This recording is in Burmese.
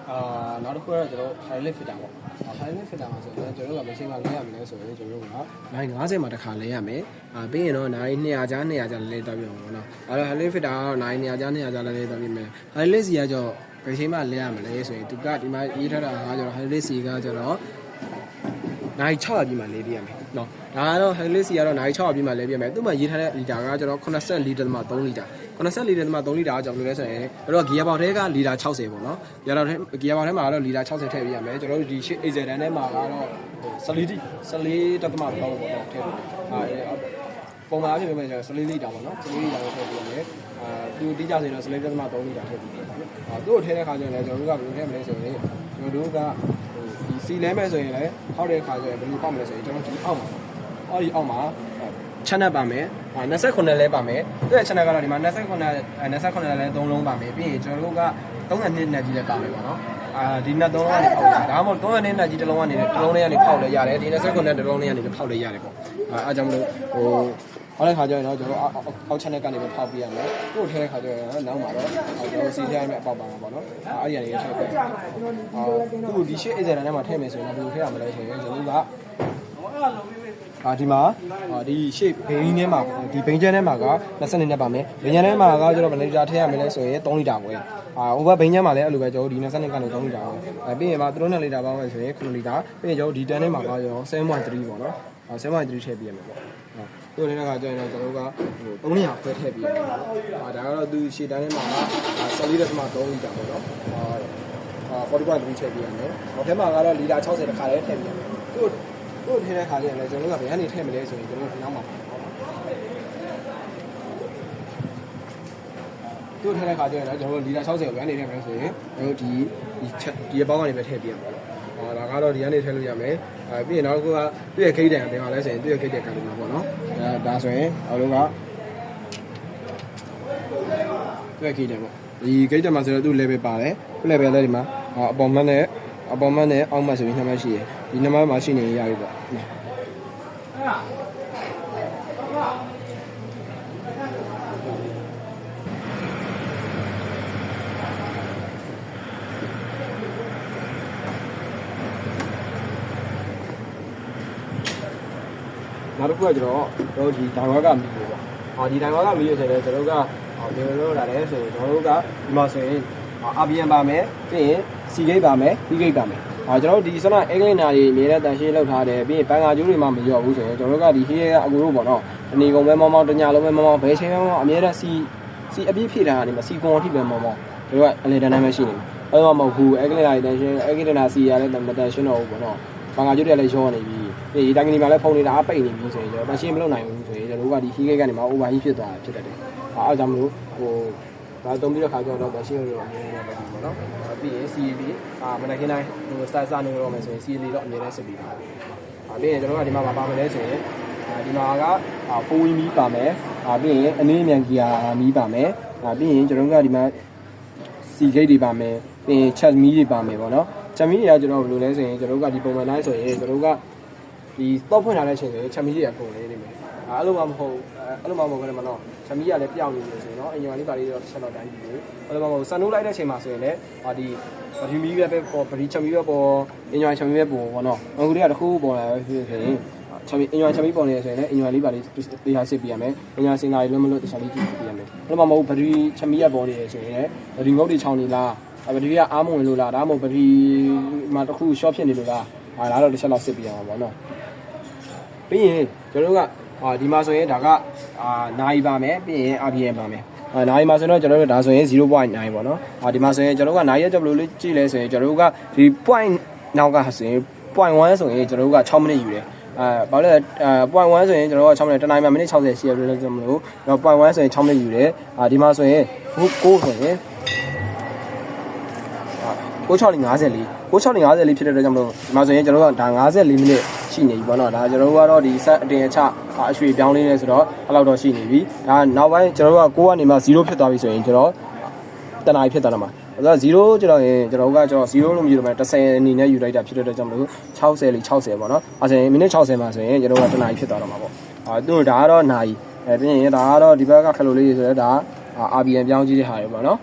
နောက်တစ်ခုကတော့ကျွန်တော် highlight filter ပေါ့ highlight filter မှာဆိုတော့ကျွန်တော်က machine မှာလဲရမယ်ဆိုရင်ကျွန်တော်ကနိုင်50မှာတစ်ခါလဲရမယ်ပြီးရင်တော့နိုင်200ကြား200ကြားလဲတောက်ပြအောင်ပေါ့နော်အဲ့တော့ highlight filter ကတော့နိုင်200ကြား200ကြားလဲတောက်ပြမယ် highlight စီကကျတော့ဘယ်ချိန်မှလဲရမလဲဆိုရင်သူကဒီမှာရေးထားတာကကျတော့ highlight စီကကျတော့နိုင်6ပြည့်မှလဲပြရမယ်နော်ဒါကတော့ highlight စီကတော့နိုင်6ပြည့်မှလဲပြရမယ်သူ့မှာရေးထားတဲ့လီတာကကျတော့84.3လီတာ84.3လီတာကကြောင့်လို့လဲဆိုရင်အဲ့တော့ gear box ထဲကလီတာ60ပေါ့နော် gear box ထဲမှာကတော့လီတာ60ထည့်ပြရမယ်ကျွန်တော်တို့ဒီ8 AZ တန်းထဲမှာကတော့14.3ပေါ့နော်ထည့်ပြပုံမှန်အဖြစ်ပဲကျွန်တော်14လီတာပေါ့နော်14လီတာကိုထည့်ပြရမယ်သူတိကျဆိုရင်တော့14.3လီတာထည့်ပြရမယ်သူ့ကိုထည့်တဲ့ခါကျရင်လည်းကျွန်တော်တို့ကဘယ်လိုထည့်မလဲဆိုရင်ကျွန်တော်တို့ကဒီစီလဲမဲ့ဆိုရင်လည်းဟောက်တဲ့ခါကျရင်ဘယ်လိုပေါက်မလဲဆိုရင်ကျွန်တော်ဒီအောက်မှာ channel ပါမယ်29လဲပါမယ်သူ့ရဲ့ channel ကတော့ဒီမှာ29လဲ3လုံးပါမယ်ပြီးရင်ကျွန်တော်တို့က32နဲ့ကြီးလဲပါမယ်ပေါ့နော်ဒီနှစ်သုံးလုံးကနေပေါက်တာဒါမှမဟုတ်32နဲ့ကြီးတစ်လုံးကနေတစ်လုံးလေးကနေပေါက်လဲရတယ်ဒီ29နဲ့တစ်လုံးလေးကနေပေါက်လဲရတယ်ပေါ့အားကြောင့်မလို့ဟိုဟောတဲ့ခါကျရင်တော့ကျွန်တော်အောက် channel ကနေပဲဖောက်ပြရမယ်သူ့ထဲတဲ့ခါကျရင်နောက်မှာတော့ကျွန်တော်စီထည့်ရမယ့်အပေါက်ပါမှာပေါ့နော်အဲ့ဒီကနေထည့်ပြသူ့ဒီရှစ် AZ ထဲမှာထည့်မယ်ဆိုရင်ဘယ်လိုထည့်ရမလဲဆိုရင်ကျွန်တော်ကဒီမှာဒီ shape ဘိန်းထဲမှာဒီဘိန်းချမ်းထဲမှာက20နဲ့ပါမယ်ဘိန်းချမ်းထဲမှာကကျတော့ဘယ်လီတာထည့်ရမလဲဆိုရင်3လီတာပဲover ဘိန်းချမ်းမှာလည်းအဲ့လိုပဲကျွန်တော်ဒီ20ကနေ3လီတာပဲပြီးရင်မှာ3လီတာပေါင်းမယ်ဆိုရင်9လီတာပြီးရင်ကျွန်တော်ဒီတန်းထဲမှာကကျွန်တော်7.3ပေါ့နော်7.3ထည့်ပြရမယ်ပေါ့သူ့ထဲကကျရင်တော့ကျွန်တော်ကဟို300ခွဲထည့်ပြရမယ်ဒါကတော့သူရှေ့တန်းထဲမှာ14.3လီတာပေါ့နော်40.3ထည့်ပြရမယ်ဟိုထဲမှာကတော့လီတာ60တခါလေးထည့်ပြရမယ်သူ့ထည့်တဲ့ခါကျရင်လည်းကျွန်တော်တို့ကဘယ်ကနေထည့်မလဲဆိုရင်ကျွန်တော်ဒီနောက်မှာသူ့ထည့်တဲ့ခါကျရင်လည်းကျွန်တော်တို့လီတာ60ကိုဘယ်ကနေထည့်မလဲဆိုရင်ကျွန်တော်တို့ဒီဘောက်ကနေပဲထည့်ပြရမှာပေါ့ဒါကတော့ဒီကနေထည့်လို့ရမယ်ပြီးရင်နောက်တစ်ခုကသူ့ရဲ့ gate တန်ဘယ်မှာလဲဆိုရင်သူ့ရဲ့ gate တန်ကလည်းပေါ့နော်ဒါဆိုရင်အားလုံးကသူ့ရဲ့ gate တန်ပေါ့ဒီ gate တန်မှာဆိုတော့သူ့ level ပါတယ်သူ့ level လည်းဒီမှာအပေါ်မှနဲ့အောက်မှဆိုပြီးနှစ်မှရှိရယ်ဒီနှစ်မှမှာရှိနေရပြီပေါ့နောက်တစ်ခုကကျွန်တော်ဒီဒိုင်ဝါကမီးပေါ့ဒီဒိုင်ဝါကမီးရဆိုရင်ကျွန်တော်တို့ကဘယ်လိုလုပ်လာလဲဆိုရင်ကျွန်တော်တို့ကဒီမှာဆိုရင် RPM ပါမယ်ပြီးရင် C gate ပါမယ် B gate ပါမယ်ကျွန်တော်တို့ဒီစနအက်ကလင်နာတွေအမြဲတမ်းတန်ရှင်းလောက်ထားတယ်ပြီးရင်ပန်ကာကျိုးတွေမှမရော့ဘူးဆိုရင်ကျွန်တော်တို့ကဒီဟေးကအကူတို့ပေါ့နော်တဏီကုံပဲမောင်းမောင်းတညာလုံးပဲမောင်းမောင်းဘယ်ချိန်မှအမြဲတမ်း C အပြည့်ဖြည့်ထားတာနေမှာ C ကွန်အထိပဲမောင်းမောင်းတို့ကအလင်တန်းပဲရှိနေတယ်အဲ့တော့မဟုတ်ဘူးအက်ကလင်နာတွေတန်ရှင်းအက်ကလင်နာ C ရလည်းမတန်ရှင်းတော့ဘူးပေါ့နော်ပန်ကာကျိုးတွေလည်းရောနေပြီဒီတိုင်းကနေမှလည်းဖုန်းတွေအားပိတ်နေပြီဆိုရင်ကျွန်တော်တန်ရှင်းမလုပ်နိုင်ဘူးဆိုရင်ကျွန်တော်တို့ကဒီဟေးကနေမှ over heat ဖြစ်သွားတာဖြစ်တတ်တယ်အားကြောင့်မလို့ဟိုဒါတုံးပြီးတော့ခါကျတော့တန်ရှင်းလို့အမြဲတမ်းပဲပေါ့နော်ပြီးရင် CAB မနက်ခင်းတိုင်းဟိုစနေတော့မယ်ဆိုရင် CAB တော့အမြဲတမ်းစစ်ပြီးပါပြီးရင်ကျွန်တော်ကဒီမှာပါမယ်လဲဆိုရင်ဒီမှာက4 wheel မီးပါမယ်ပြီးရင်အနည်းအမြန် gear မီးပါမယ်ပြီးရင်ကျွန်တော်ကဒီမှာ C gate တွေပါမယ်ပြီးရင် chat မီးတွေပါမယ်ပေါ့နော် chat မီးတွေကကျွန်တော်ဘယ်လိုလဲဆိုရင်ကျွန်တော်ကဒီပုံမှန်တိုင်းဆိုရင်ကျွန်တော်ကဒီ stop ဖွင့်ထားတဲ့အချိန်ဆိုရင် chat မီးတွေကပုံလေးနေမယ်အဲ့လိုမှမဟုတ်ဘူးမနော်ချမီးကလည်းပြောင်းနေတယ်ဆိုရင်เนาะအင်ဂျင်လေးပါလေးတော့ဆက်တော့တိုင်းပြီအဲ့လိုမှမဟုတ်ဆန်နိုးလိုက်တဲ့အချိန်မှာဆိုရင်လည်းဒီဗဒီမီးပဲပေါ်ဗဒီချမီးပဲပေါ်အင်ဂျင်ချမီးပဲပေါ်ပေါ့နော်အခုတည်းကတစ်ခုပေါ်လာပဲဖြစ်ဆိုရင်ချမီးအင်ဂျင်ချမီးပေါ်နေတယ်ဆိုရင်လည်းအင်ဂျင်လေးပါလေးတရားစစ်ပြရမယ်အင်ဂျင်စင်တာတွေလုံးမလို့တခြားလေးကြည့်ပြရမယ်အဲ့လိုမှမဟုတ်ဗဒီချမီးကပေါ်နေတယ်ဆိုရင်လည်းဗဒီငုတ်တွေချောင်းနေလားဗဒီကအားမဝင်လို့လားဒါမှမဟုတ်ဗဒီမှာတစ်ခု short ဖြစ်နေလို့လားဒါတော့တစ်ချက်လောက်စစ်ပြရမှာပေါ့နော်ပြီးရင်ကျွန်တော်တို့ကဒီမှာဆိုရင်ဒါကနိုင်ပါမယ်ပြီးရင် RPM ပါမယ်နိုင်မှာဆိုတော့ကျွန်တော်တို့ဒါဆိုရင် 0.9 ပေါ့နော်ဒီမှာဆိုရင်ကျွန်တော်ကနိုင်ရဲ့ဘယ်လိုလေးကြည့်လဲဆိုရင်ကျွန်တော်တို့ကဒီ point နောက်ကဆိုရင် point 1ဆိုရင်ကျွန်တော်တို့က6မိနစ်ယူတယ်ဘာလို့လဲpoint 1ဆိုရင်ကျွန်တော်က6မိနစ်တနိုင်မှာမိနစ်60ရှိရလို့ကျွန်တော်တို့တော့ point 1ဆိုရင်6မိနစ်ယူတယ်ဒီမှာဆိုရင်9ဆိုရင်960ဖြစ်တဲ့အတွက်ကြောင့်မလို့ဒီမှာဆိုရင်ကျွန်တော်တို့ကဒါ54မိနစ်ရှိနေပြီပေါ့နော်ဒါကျွန်တော်တို့ကတော့ဒီ set အတင်အချအရွှေပြောင်းလေးနေဆိုတော့အဲ့လောက်တော့ရှိနေပြီဒါနောက်ပိုင်းကျွန်တော်တို့က9ကနေမှ0ဖြစ်သွားပြီဆိုရင်ကျွန်တော်တနားဖြစ်သွားတော့မှာအဲ့တော့0ကျွန်တော်ရင်ကျွန်တော်က0လို့မယူတော့မှ10အနေနဲ့ယူလိုက်တာဖြစ်တဲ့အတွက်ကြောင့်မလို့60လေး60ပေါ့နော်အဲ့ဆိုရင်မိနစ်60မှာဆိုရင်ကျွန်တော်ကတနားဖြစ်သွားတော့မှာပေါ့သူတို့ဒါကတော့နားပြီးရင်ဒါကတော့ဒီဘက်ကခက်လို့လေးဆိုတော့ဒါRPM ပြောင်းကြည့်တဲ့ဟာတွေပေါ့နော်